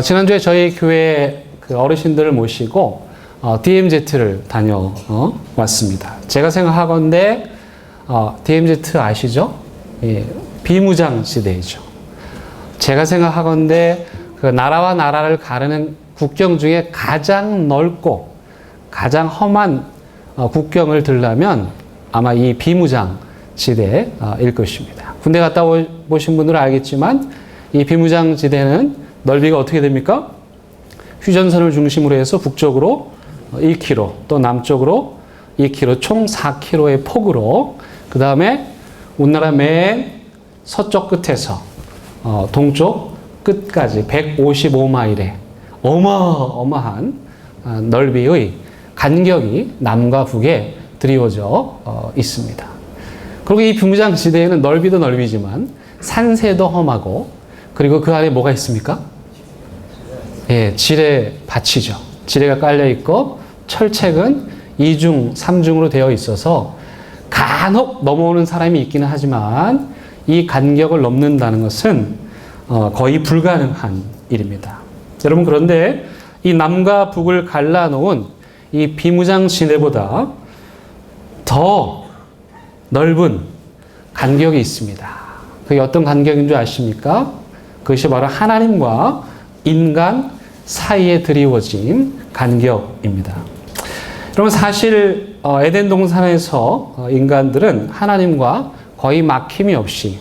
지난주에 저희 교회 그 어르신들을 모시고 DMZ를 다녀왔습니다. 제가 생각하건대 DMZ 아시죠? 예, 비무장 지대이죠. 제가 생각하건대 그 나라와 나라를 가르는 국경 중에 가장 넓고 가장 험한 국경을 들려면 아마 이 비무장 지대일 것입니다. 군대 갔다 오신 분들은 알겠지만 이 비무장 지대는 넓이가 어떻게 됩니까? 휴전선을 중심으로 해서 북쪽으로 1km, 또 남쪽으로 2km, 총 4km의 폭으로, 그 다음에 우리나라 맨 서쪽 끝에서 동쪽 끝까지 155마일의 어마어마한 넓이의 간격이 남과 북에 드리워져 있습니다. 그리고 이 비무장 지대에는 넓이도 넓이지만 산세도 험하고, 그리고 그 안에 뭐가 있습니까? 예, 지뢰밭이죠. 지뢰가 깔려 있고 철책은 2중, 3중으로 되어 있어서 간혹 넘어오는 사람이 있기는 하지만 이 간격을 넘는다는 것은 거의 불가능한 일입니다. 여러분, 그런데 이 남과 북을 갈라놓은 이 비무장 지대보다 더 넓은 간격이 있습니다. 그게 어떤 간격인 줄 아십니까? 그것이 바로 하나님과 인간 사이에 드리워진 간격입니다. 여러분, 사실 에덴 동산에서 인간들은 하나님과 거의 막힘이 없이,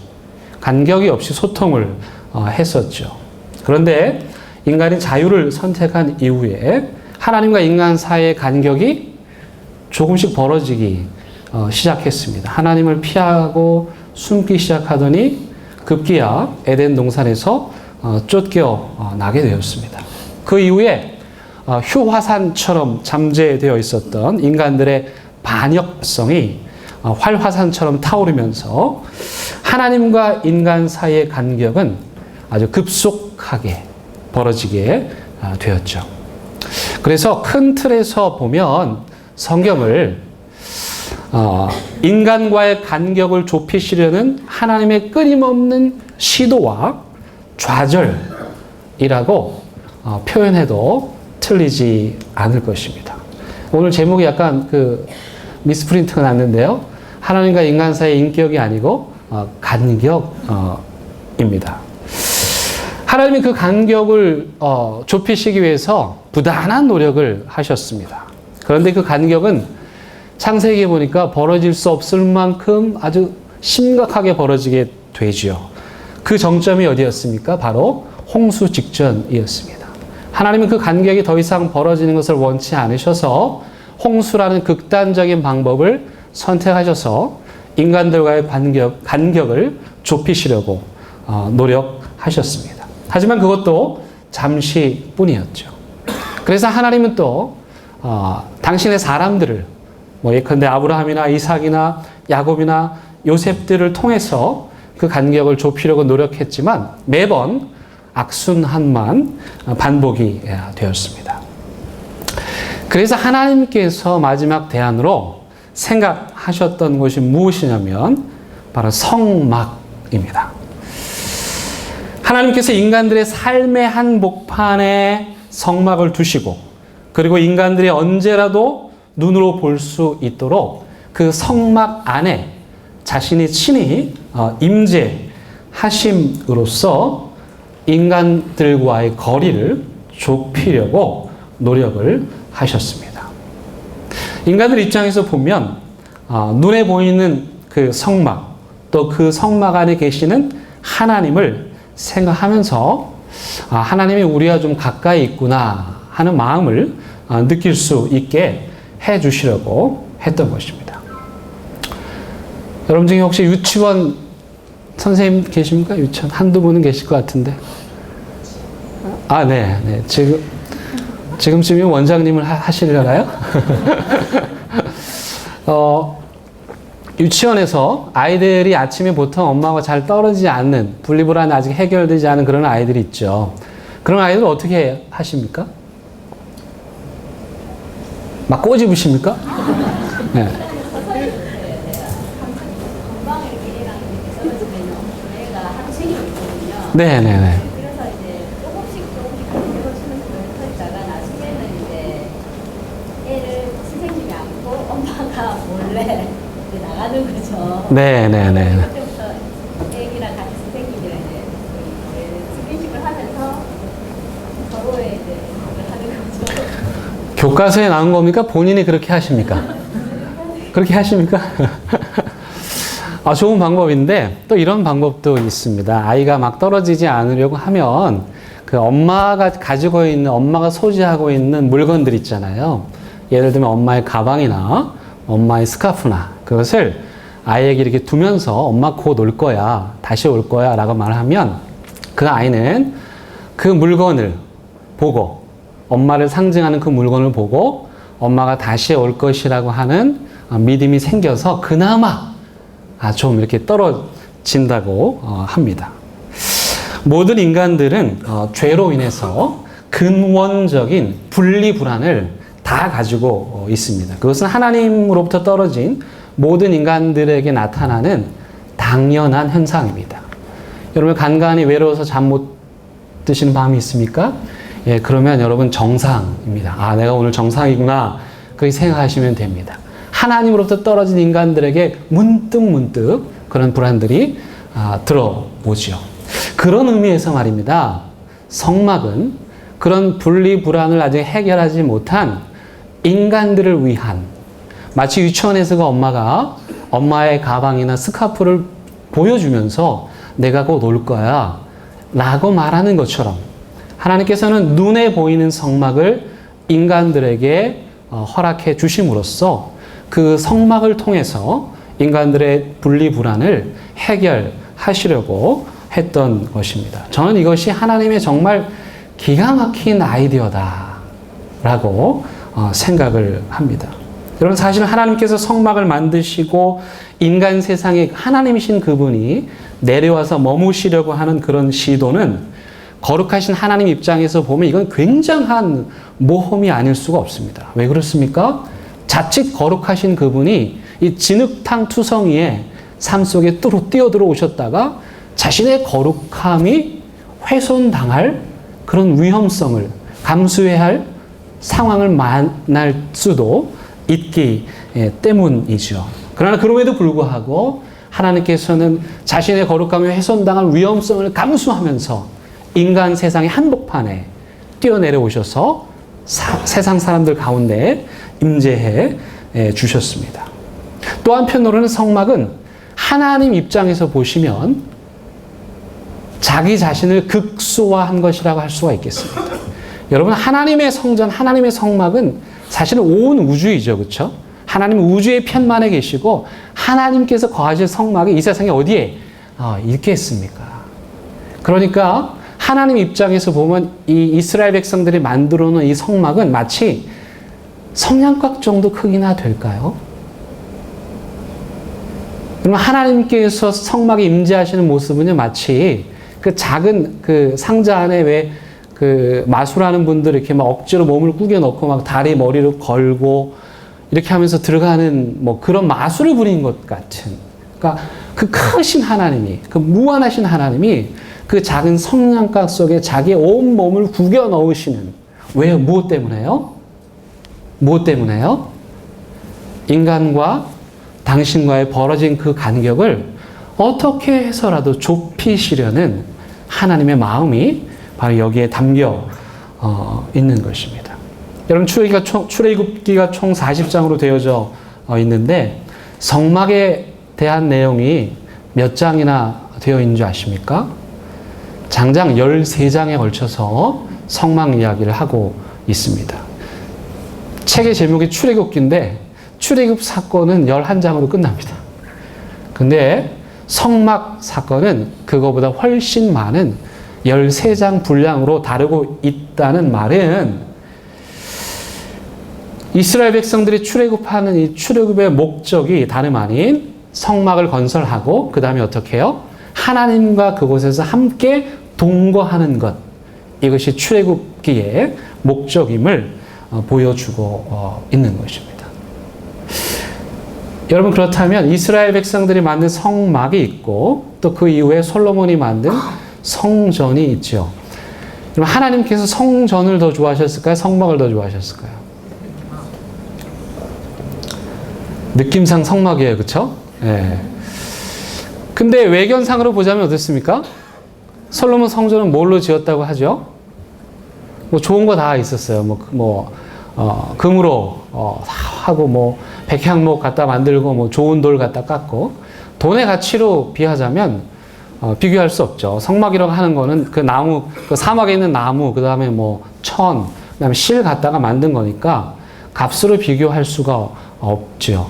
간격이 없이 소통을 했었죠. 그런데 인간이 자유를 선택한 이후에 하나님과 인간 사이의 간격이 조금씩 벌어지기 시작했습니다. 하나님을 피하고 숨기 시작하더니 급기야 에덴 동산에서 쫓겨나게 되었습니다. 그 이후에 휴화산처럼 잠재되어 있었던 인간들의 반역성이 활화산처럼 타오르면서 하나님과 인간 사이의 간격은 아주 급속하게 벌어지게 되었죠. 그래서 큰 틀에서 보면 성경을 인간과의 간격을 좁히시려는 하나님의 끊임없는 시도와 좌절이라고 표현해도 틀리지 않을 것입니다. 오늘 제목이 약간 미스프린트가 났는데요. 하나님과 인간 사이의 인격이 아니고 간격입니다. 하나님이 그 간격을 좁히시기 위해서 부단한 노력을 하셨습니다. 그런데 그 간격은 창세기에 보니까 벌어질 수 없을 만큼 아주 심각하게 벌어지게 되지요. 그 정점이 어디였습니까? 바로 홍수 직전이었습니다. 하나님은 그 간격이 더 이상 벌어지는 것을 원치 않으셔서 홍수라는 극단적인 방법을 선택하셔서 인간들과의 간격을 좁히시려고 노력하셨습니다. 하지만 그것도 잠시뿐이었죠. 그래서 하나님은 또 당신의 사람들을, 예컨대 아브라함이나 이삭이나 야곱이나 요셉들을 통해서 그 간격을 좁히려고 노력했지만 매번 악순환만 반복이 되었습니다. 그래서 하나님께서 마지막 대안으로 생각하셨던 것이 무엇이냐면 바로 성막입니다. 하나님께서 인간들의 삶의 한복판에 성막을 두시고, 그리고 인간들이 언제라도 눈으로 볼 수 있도록 그 성막 안에 자신이 친히 임재하심으로써 인간들과의 거리를 좁히려고 노력을 하셨습니다. 인간들 입장에서 보면 눈에 보이는 그 성막, 또 그 성막 안에 계시는 하나님을 생각하면서 하나님이 우리와 좀 가까이 있구나 하는 마음을 느낄 수 있게 해주시려고 했던 것입니다. 여러분 중에 혹시 유치원 선생님 계십니까? 유치원 한두 분은 계실 것 같은데. 네. 지금쯤이면 원장님을 하시려나요? 유치원에서 아이들이 아침에 보통 엄마하고 잘 떨어지지 않는, 분리불안이 아직 해결되지 않은 그런 아이들이 있죠. 그런 아이들 어떻게 하십니까? 막 꼬집으십니까? 네. 네네네. 그래서 이제 조금씩 엄마가 몰래 이제 나가는 거죠. 네네네. 그때부터 애기랑 같이 선생님이랑 이제 스킨십을 하면서 서로의 이제 그걸 하는 거죠. 교과서에 나온 겁니까? 본인이 그렇게 하십니까? 그렇게 하십니까? 좋은 방법인데 또 이런 방법도 있습니다. 아이가 막 떨어지지 않으려고 하면 그 엄마가 가지고 있는, 엄마가 소지하고 있는 물건들 있잖아요. 예를 들면 엄마의 가방이나 엄마의 스카프나 그것을 아이에게 이렇게 두면서 엄마 곧 올 거야, 다시 올 거야 라고 말하면 그 아이는 그 물건을 보고, 엄마를 상징하는 그 물건을 보고 엄마가 다시 올 것이라고 하는 믿음이 생겨서 그나마 좀 이렇게 떨어진다고 합니다. 모든 인간들은 죄로 인해서 근원적인 분리불안을 다 가지고 있습니다. 그것은 하나님으로부터 떨어진 모든 인간들에게 나타나는 당연한 현상입니다. 여러분 간간히 외로워서 잠 못 드시는 밤이 있습니까? 예, 그러면 여러분 정상입니다. 내가 오늘 정상이구나. 그렇게 생각하시면 됩니다. 하나님으로부터 떨어진 인간들에게 문득 그런 불안들이 들어오죠. 그런 의미에서 말입니다. 성막은 그런 분리불안을 아직 해결하지 못한 인간들을 위한, 마치 유치원에서가 엄마가 엄마의 가방이나 스카프를 보여주면서 내가 곧 올 거야 라고 말하는 것처럼 하나님께서는 눈에 보이는 성막을 인간들에게 허락해 주심으로써 그 성막을 통해서 인간들의 분리불안을 해결하시려고 했던 것입니다. 저는 이것이 하나님의 정말 기가 막힌 아이디어다라고 생각을 합니다. 여러분 사실 하나님께서 성막을 만드시고 인간 세상에 하나님이신 그분이 내려와서 머무시려고 하는 그런 시도는 거룩하신 하나님 입장에서 보면 이건 굉장한 모험이 아닐 수가 없습니다. 왜 그렇습니까? 자칫 거룩하신 그분이 이 진흙탕 투성이의 삶 속에 뚜루 뛰어들어 오셨다가 자신의 거룩함이 훼손당할 그런 위험성을 감수해야 할 상황을 만날 수도 있기 때문이죠. 그러나 그럼에도 불구하고 하나님께서는 자신의 거룩함이 훼손당할 위험성을 감수하면서 인간 세상의 한복판에 뛰어내려 오셔서 세상 사람들 가운데 임재해 주셨습니다. 또 한편으로는 성막은 하나님 입장에서 보시면 자기 자신을 극소화한 것이라고 할 수가 있겠습니다. 여러분 하나님의 성전, 하나님의 성막은 사실은 온 우주이죠. 그렇죠? 하나님은 우주의 편만에 계시고 하나님께서 거하실 성막이 이 세상에 어디에 있겠습니까? 그러니까 하나님 입장에서 보면 이 이스라엘 백성들이 만들어 놓은 이 성막은 마치 성냥갑 정도 크기나 될까요? 그러면 하나님께서 성막에 임재하시는 모습은요, 마치 그 작은 그 상자 안에 왜 그 마술하는 분들 이렇게 막 억지로 몸을 구겨 넣고 막 다리 머리를 걸고 이렇게 하면서 들어가는 뭐 그런 마술을 부린 것 같은. 그러니까 그 크신 하나님이, 그 무한하신 하나님이 그 작은 성냥갑 속에 자기의 온 몸을 구겨 넣으시는. 왜요? 무엇 때문에요? 무엇 때문에요? 인간과 당신과의 벌어진 그 간격을 어떻게 해서라도 좁히시려는 하나님의 마음이 바로 여기에 담겨 있는 것입니다. 여러분 출애굽기가 총 40장으로 되어져 있는데 성막에 대한 내용이 몇 장이나 되어 있는 줄 아십니까? 장장 13장에 걸쳐서 성막 이야기를 하고 있습니다. 책의 제목이 출애굽기인데 출애굽 사건은 11장으로 끝납니다. 근데 성막 사건은 그거보다 훨씬 많은 13장 분량으로 다루고 있다는 말은 이스라엘 백성들이 출애굽하는 이 출애굽의 목적이 다름 아닌 성막을 건설하고 그 다음에 어떻게 해요? 하나님과 그곳에서 함께 동거하는 것. 이것이 출애굽기의 목적임을 보여주고 있는 것입니다. 여러분 그렇다면 이스라엘 백성들이 만든 성막이 있고 또 그 이후에 솔로몬이 만든 성전이 있죠. 그럼 하나님께서 성전을 더 좋아하셨을까요? 성막을 더 좋아하셨을까요? 느낌상 성막이에요. 그렇죠? 예. 근데 외견상으로 보자면 어떻습니까? 솔로몬 성전은 뭘로 지었다고 하죠? 뭐 좋은 거 다 있었어요. 금으로 하고 뭐 백향목 갖다 만들고 뭐 좋은 돌 갖다 깎고 돈의 가치로 비하자면 비교할 수 없죠. 성막이라고 하는 거는 그 나무, 그 사막에 있는 나무, 그 다음에 뭐 천, 그 다음에 실 갖다가 만든 거니까 값으로 비교할 수가 없죠.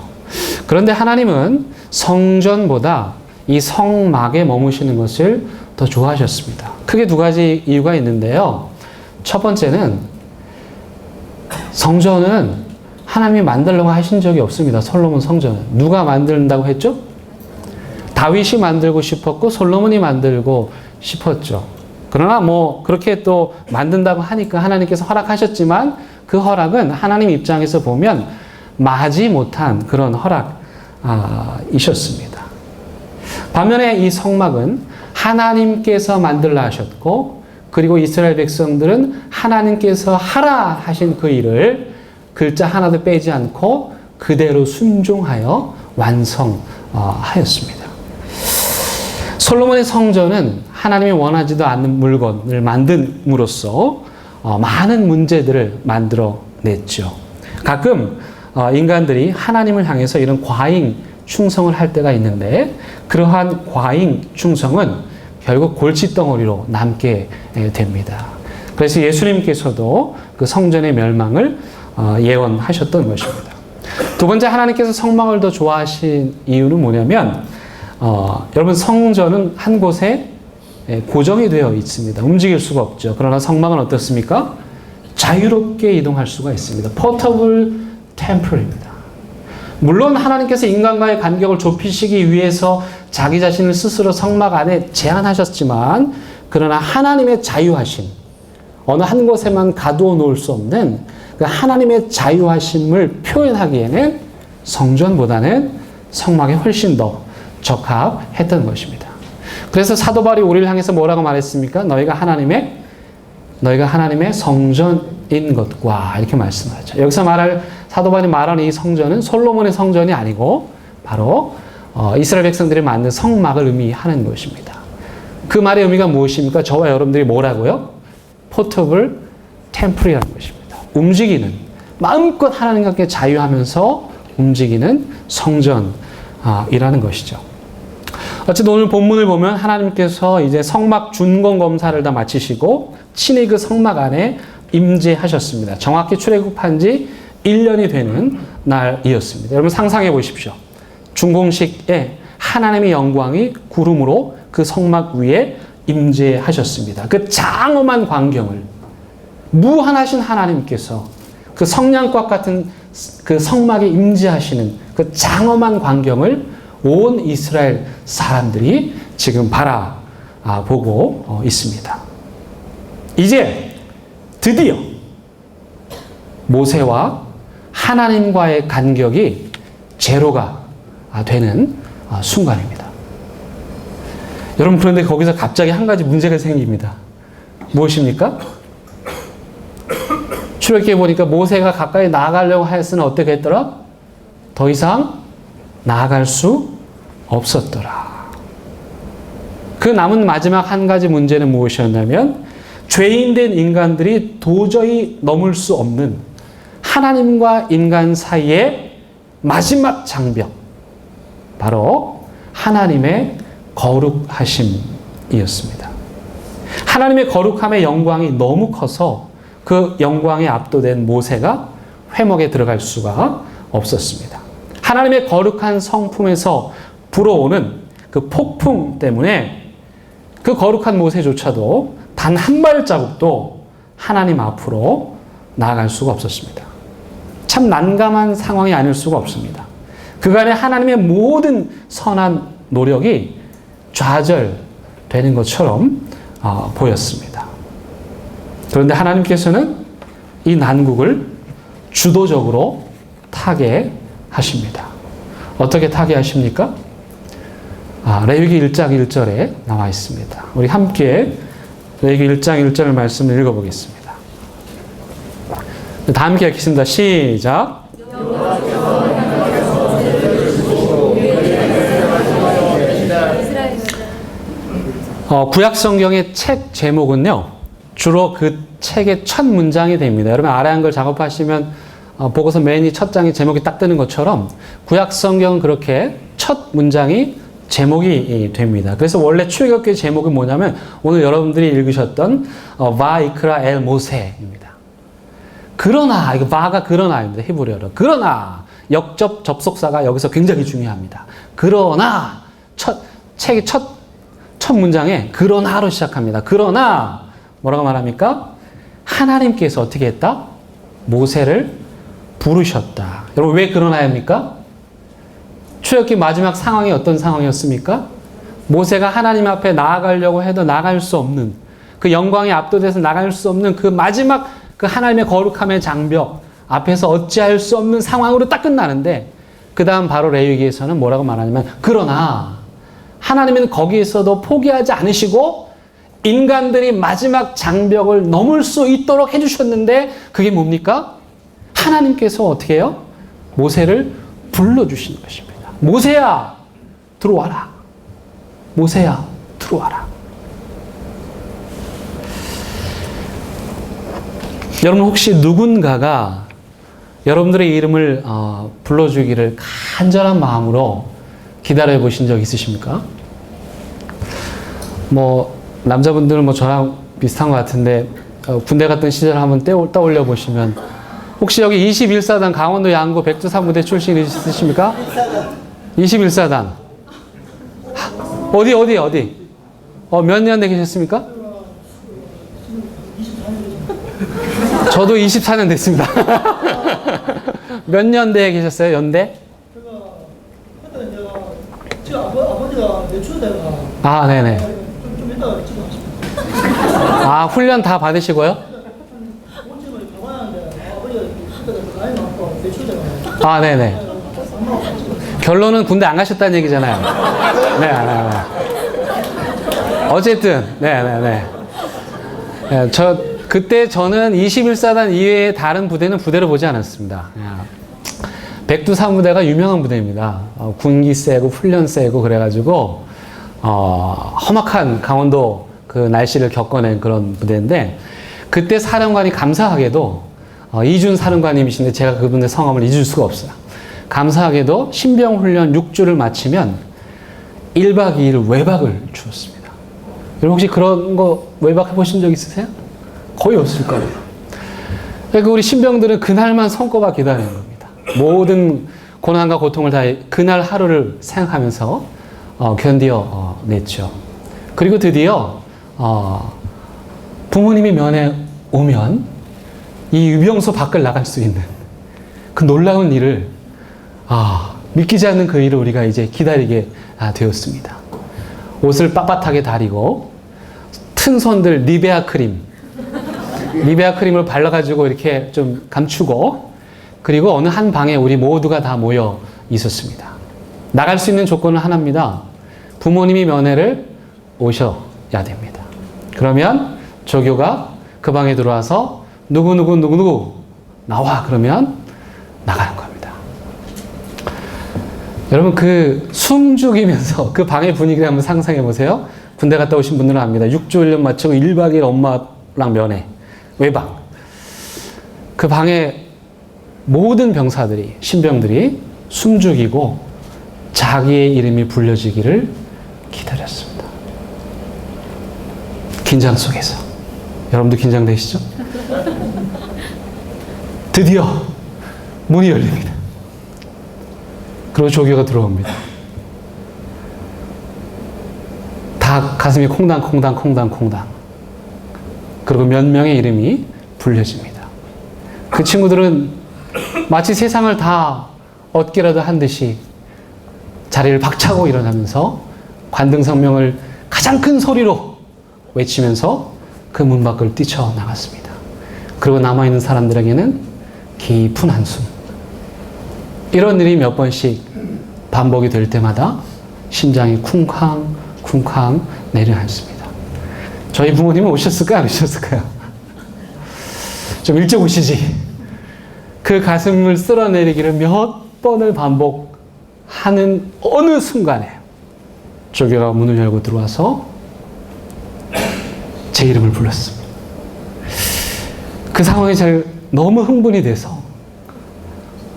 그런데 하나님은 성전보다 이 성막에 머무시는 것을 더 좋아하셨습니다. 크게 두 가지 이유가 있는데요. 첫 번째는 성전은 하나님이 만들려고 하신 적이 없습니다. 솔로몬 성전은. 누가 만든다고 했죠? 다윗이 만들고 싶었고 솔로몬이 만들고 싶었죠. 그러나 뭐 그렇게 또 만든다고 하니까 하나님께서 허락하셨지만 그 허락은 하나님 입장에서 보면 마지 못한 그런 허락이셨습니다. 반면에 이 성막은 하나님께서 만들라 하셨고 그리고 이스라엘 백성들은 하나님께서 하라 하신 그 일을 글자 하나도 빼지 않고 그대로 순종하여 완성하였습니다. 솔로몬의 성전은 하나님이 원하지도 않는 물건을 만듦으로써 많은 문제들을 만들어냈죠. 가끔 인간들이 하나님을 향해서 이런 과잉 충성을 할 때가 있는데 그러한 과잉 충성은 결국 골칫덩어리로 남게 됩니다. 그래서 예수님께서도 그 성전의 멸망을 예언하셨던 것입니다. 두 번째, 하나님께서 성막을 더 좋아하신 이유는 뭐냐면 여러분 성전은 한 곳에 고정이 되어 있습니다. 움직일 수가 없죠. 그러나 성막은 어떻습니까? 자유롭게 이동할 수가 있습니다. 포터블 템플입니다. 물론 하나님께서 인간과의 간격을 좁히시기 위해서 자기 자신을 스스로 성막 안에 제한하셨지만 그러나 하나님의 자유하심, 어느 한 곳에만 가두어 놓을 수 없는 그 하나님의 자유하심을 표현하기에는 성전보다는 성막이 훨씬 더 적합했던 것입니다. 그래서 사도 바울이 우리를 향해서 뭐라고 말했습니까? 너희가 하나님의 성전인 것과 이렇게 말씀하죠. 여기서 사도 바울이 말하는 이 성전은 솔로몬의 성전이 아니고 바로 이스라엘 백성들이 만든 성막을 의미하는 것입니다. 그 말의 의미가 무엇입니까? 저와 여러분들이 뭐라고요? 포터블 템플이라는 것입니다. 움직이는, 마음껏 하나님과 함께 자유하면서 움직이는 성전이라는 것이죠. 어쨌든 오늘 본문을 보면 하나님께서 이제 성막 준공 검사를 다 마치시고 친히 그 성막 안에 임재하셨습니다. 정확히 출애굽한 지 1년이 되는 날이었습니다. 여러분 상상해 보십시오. 준공식에 하나님의 영광이 구름으로 그 성막 위에 임재하셨습니다. 그 장엄한 광경을 무한하신 하나님께서 그 성냥꽃 같은 그 성막에 임재하시는 그 장엄한 광경을 온 이스라엘 사람들이 지금 바라보고 있습니다. 이제 드디어 모세와 하나님과의 간격이 제로가 되는 순간입니다. 여러분, 그런데 거기서 갑자기 한 가지 문제가 생깁니다. 무엇입니까? 출애굽기에 보니까 모세가 가까이 나아가려고 하였으나 어떻게 했더라? 더 이상 나아갈 수 없었더라. 그 남은 마지막 한 가지 문제는 무엇이었냐면 죄인된 인간들이 도저히 넘을 수 없는 하나님과 인간 사이의 마지막 장벽, 바로 하나님의 거룩하심이었습니다. 하나님의 거룩함의 영광이 너무 커서 그 영광에 압도된 모세가 회막에 들어갈 수가 없었습니다. 하나님의 거룩한 성품에서 불어오는 그 폭풍 때문에 그 거룩한 모세조차도 단 한 발자국도 하나님 앞으로 나아갈 수가 없었습니다. 참 난감한 상황이 아닐 수가 없습니다. 그간의 하나님의 모든 선한 노력이 좌절되는 것처럼 보였습니다. 그런데 하나님께서는 이 난국을 주도적으로 타개하십니다. 어떻게 타개하십니까? 레위기 1장 1절에 나와 있습니다. 우리 함께 레위기 1장 1절 말씀을 읽어보겠습니다. 다 함께 읽겠습니다. 시작. 구약 성경의 책 제목은요, 주로 그 책의 첫 문장이 됩니다. 여러분 아래 한글 작업하시면 보고서 맨이 첫 장에 제목이 딱 뜨는 것처럼 구약 성경은 그렇게 첫 문장이 제목이 됩니다. 그래서 원래 출애굽기 제목이 뭐냐면 오늘 여러분들이 읽으셨던 바이크라 엘 모세입니다. 그러나, 이거 바가 그러나입니다. 히브리어로. 그러나 역접 접속사가 여기서 굉장히 중요합니다. 그러나 책의 첫 문장에 그러나로 시작합니다. 그러나 뭐라고 말합니까? 하나님께서 어떻게 했다? 모세를 부르셨다. 여러분 왜 그러나입니까? 출애굽기 마지막 상황이 어떤 상황이었습니까? 모세가 하나님 앞에 나아가려고 해도 나갈 수 없는, 그 영광에 압도돼서 나갈 수 없는 그 마지막 그 하나님의 거룩함의 장벽 앞에서 어찌할 수 없는 상황으로 딱 끝나는데, 그 다음 바로 레위기에서는 뭐라고 말하냐면 그러나 하나님은 거기에서도 포기하지 않으시고 인간들이 마지막 장벽을 넘을 수 있도록 해주셨는데, 그게 뭡니까? 하나님께서 어떻게 해요? 모세를 불러주시는 것입니다. 모세야, 들어와라. 모세야, 들어와라. 여러분 혹시 누군가가 여러분들의 이름을 불러주기를 간절한 마음으로 기다려 보신 적 있으십니까? 남자분들은 저랑 비슷한 것 같은데, 군대 갔던 시절 한번 떠올려 보시면, 혹시 여기 21사단 강원도 양구 백두산부대 출신 있으십니까? 21사단. 어디? 몇 년대 계셨습니까? 저도 24년 됐습니다. 몇 년대에 계셨어요? 연대? 제가 아버지가 내추대가. 아, 네네. 좀 이따가 찍어가십니다. 아, 훈련 다 받으시고요? 원칙을 가봐야하는데 아버지가 그때 나이 많고 내추대가. 아, 네네. 결론은 군대 안 가셨다는 얘기잖아요. 네. 어쨌든, 네네네. 그때 저는 21사단 이외의 다른 부대는 부대를 보지 않았습니다. 백두산부대가 유명한 부대입니다. 군기 세고 훈련 세고 그래가지고 험악한 강원도 그 날씨를 겪어낸 그런 부대인데, 그때 사령관이 감사하게도 이준 사령관님이신데 제가 그분의 성함을 잊을 수가 없어요. 감사하게도 신병훈련 6주를 마치면 1박 2일 외박을 주었습니다. 여러분 혹시 그런 거 외박해 보신 적 있으세요? 거의 없을 거예요. 그러니까 우리 신병들은 그날만 손꼽아 기다리는 겁니다. 모든 고난과 고통을 다 그날 하루를 생각하면서 견디어 냈죠. 그리고 드디어 부모님이 면회 오면 이 유병소 밖을 나갈 수 있는 그 놀라운 일을 믿기지 않는 그 일을 우리가 이제 기다리게 되었습니다. 옷을 빳빳하게 다리고 튼 손들 니베아 크림을 발라가지고 이렇게 좀 감추고, 그리고 어느 한 방에 우리 모두가 다 모여 있었습니다. 나갈 수 있는 조건은 하나입니다. 부모님이 면회를 오셔야 됩니다. 그러면 조교가 그 방에 들어와서 누구 나와 그러면 나가는 겁니다. 여러분 그 숨죽이면서 그 방의 분위기를 한번 상상해 보세요. 군대 갔다 오신 분들은 압니다. 6주 훈련 마치고 1박 2일 엄마랑 면회, 외박. 그 방에 모든 병사들이, 신병들이 숨죽이고 자기의 이름이 불려지기를 기다렸습니다. 긴장 속에서. 여러분도 긴장되시죠? 드디어 문이 열립니다. 그리고 조교가 들어옵니다. 다 가슴이 콩당. 그리고 몇 명의 이름이 불려집니다. 그 친구들은 마치 세상을 다 얻기라도 한 듯이 자리를 박차고 일어나면서 관등성명을 가장 큰 소리로 외치면서 그 문 밖을 뛰쳐나갔습니다. 그리고 남아있는 사람들에게는 깊은 한숨. 이런 일이 몇 번씩 반복이 될 때마다 심장이 쿵쾅 내려앉습니다. 저희 부모님은 오셨을까요? 안 오셨을까요? 좀 일찍 오시지. 그 가슴을 쓸어내리기를 몇 번을 반복하는 어느 순간에 조교가 문을 열고 들어와서 제 이름을 불렀습니다. 그 상황에 제가 너무 흥분이 돼서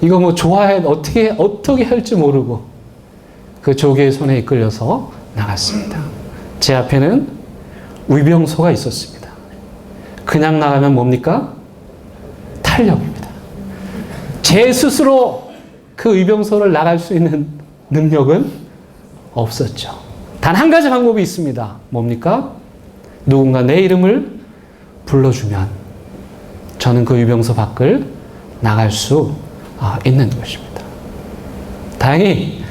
이거 뭐 좋아해 어떻게 할지 모르고 그 조교의 손에 이끌려서 나갔습니다. 제 앞에는 위병소가 있었습니다. 그냥 나가면 뭡니까? 탄력입니다. 제 스스로 그 위병소를 나갈 수 있는 능력은 없었죠. 단 한 가지 방법이 있습니다. 뭡니까? 누군가 내 이름을 불러주면 저는 그 위병소 밖을 나갈 수 있는 것입니다. 다행히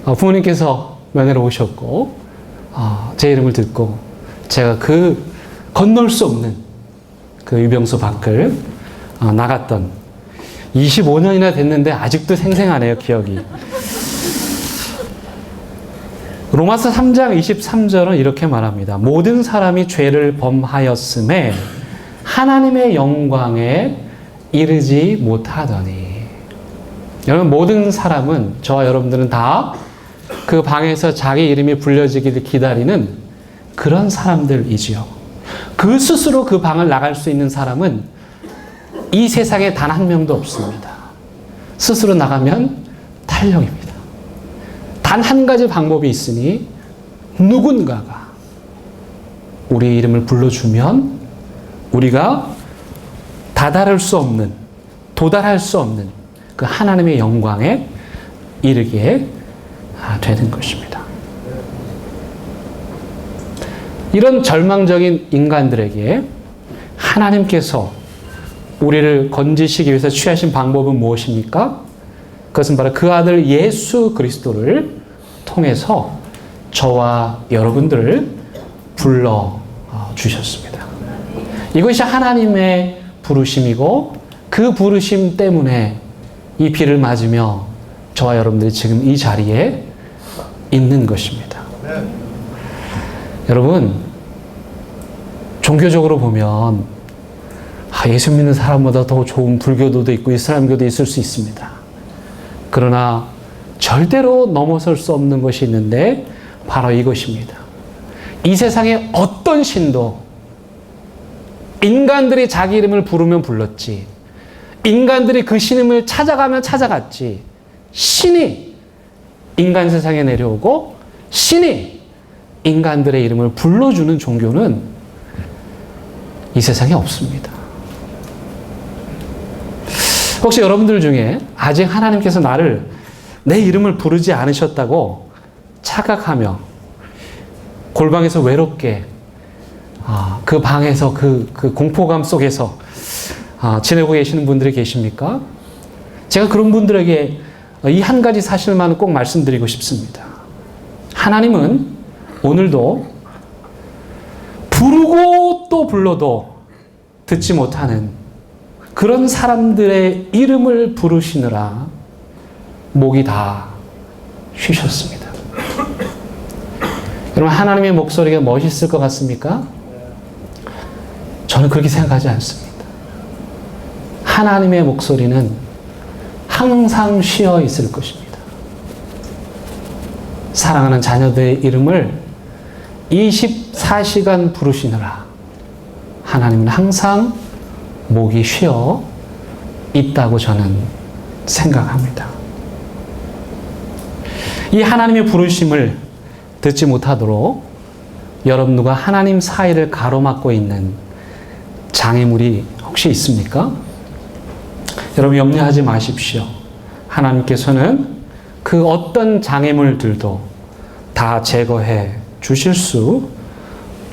부모님께서 면회로 오셨고 제 이름을 듣고 제가 그 건널 수 없는 그 위병소 밖을 나갔던 25년이나 됐는데 아직도 생생하네요, 기억이. 로마서 3장 23절은 이렇게 말합니다. 모든 사람이 죄를 범하였음에 하나님의 영광에 이르지 못하더니. 여러분, 모든 사람은, 저와 여러분들은 다 그 방에서 자기 이름이 불려지기를 기다리는 그런 사람들이지요. 그 스스로 그 방을 나갈 수 있는 사람은 이 세상에 단 한 명도 없습니다. 스스로 나가면 탄력입니다. 단 한 가지 방법이 있으니 누군가가 우리의 이름을 불러주면 우리가 도달할 수 없는 그 하나님의 영광에 이르게 되는 것입니다. 이런 절망적인 인간들에게 하나님께서 우리를 건지시기 위해서 취하신 방법은 무엇입니까? 그것은 바로 그 아들 예수 그리스도를 통해서 저와 여러분들을 불러 주셨습니다. 이것이 하나님의 부르심이고 그 부르심 때문에 이 비를 맞으며 저와 여러분들이 지금 이 자리에 있는 것입니다. 여러분, 종교적으로 보면 예수 믿는 사람보다 더 좋은 불교도도 있고 이슬람교도 있을 수 있습니다. 그러나 절대로 넘어설 수 없는 것이 있는데 바로 이것입니다. 이 세상의 어떤 신도 인간들이 자기 이름을 부르면 불렀지, 인간들이 그 신임을 찾아가면 찾아갔지, 신이 인간 세상에 내려오고 신이 인간들의 이름을 불러주는 종교는 이 세상에 없습니다. 혹시 여러분들 중에 아직 하나님께서 내 이름을 부르지 않으셨다고 착각하며 골방에서 외롭게 그 방에서 그 공포감 속에서 지내고 계시는 분들이 계십니까? 제가 그런 분들에게 이 한 가지 사실만은 꼭 말씀드리고 싶습니다. 하나님은 오늘도 부르고 또 불러도 듣지 못하는 그런 사람들의 이름을 부르시느라 목이 다 쉬셨습니다. 여러분, 하나님의 목소리가 멋있을 것 같습니까? 저는 그렇게 생각하지 않습니다. 하나님의 목소리는 항상 쉬어 있을 것입니다. 사랑하는 자녀들의 이름을 24시간 부르시느라 하나님은 항상 목이 쉬어 있다고 저는 생각합니다. 이 하나님의 부르심을 듣지 못하도록 여러분과 하나님 사이를 가로막고 있는 장애물이 혹시 있습니까? 여러분, 염려하지 마십시오. 하나님께서는 그 어떤 장애물들도 다 제거해 주실 수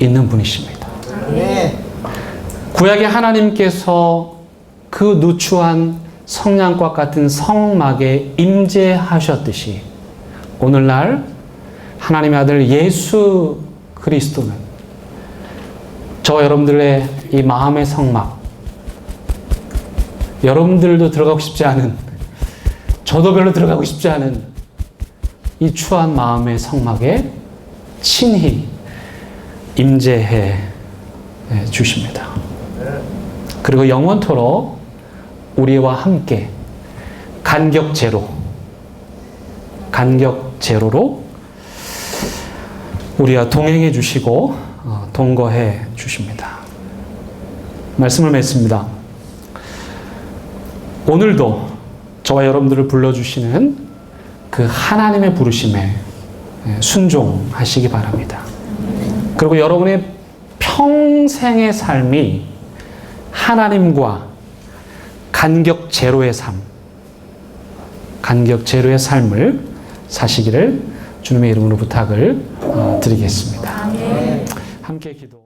있는 분이십니다. 구약의 하나님께서 그 누추한 성냥과 같은 성막에 임재하셨듯이 오늘날 하나님의 아들 예수 그리스도는 저와 여러분들의 이 마음의 성막, 여러분들도 들어가고 싶지 않은, 저도 별로 들어가고 싶지 않은 이 추한 마음의 성막에 친히 임재해 주십니다. 그리고 영원토록 우리와 함께 간격 제로로 우리와 동행해 주시고 동거해 주십니다. 말씀을 맺습니다. 오늘도 저와 여러분들을 불러주시는 그 하나님의 부르심에 순종하시기 바랍니다. 그리고 여러분의 평생의 삶이 하나님과 간격 제로의 삶을 사시기를 주님의 이름으로 부탁을 드리겠습니다. 함께 기도.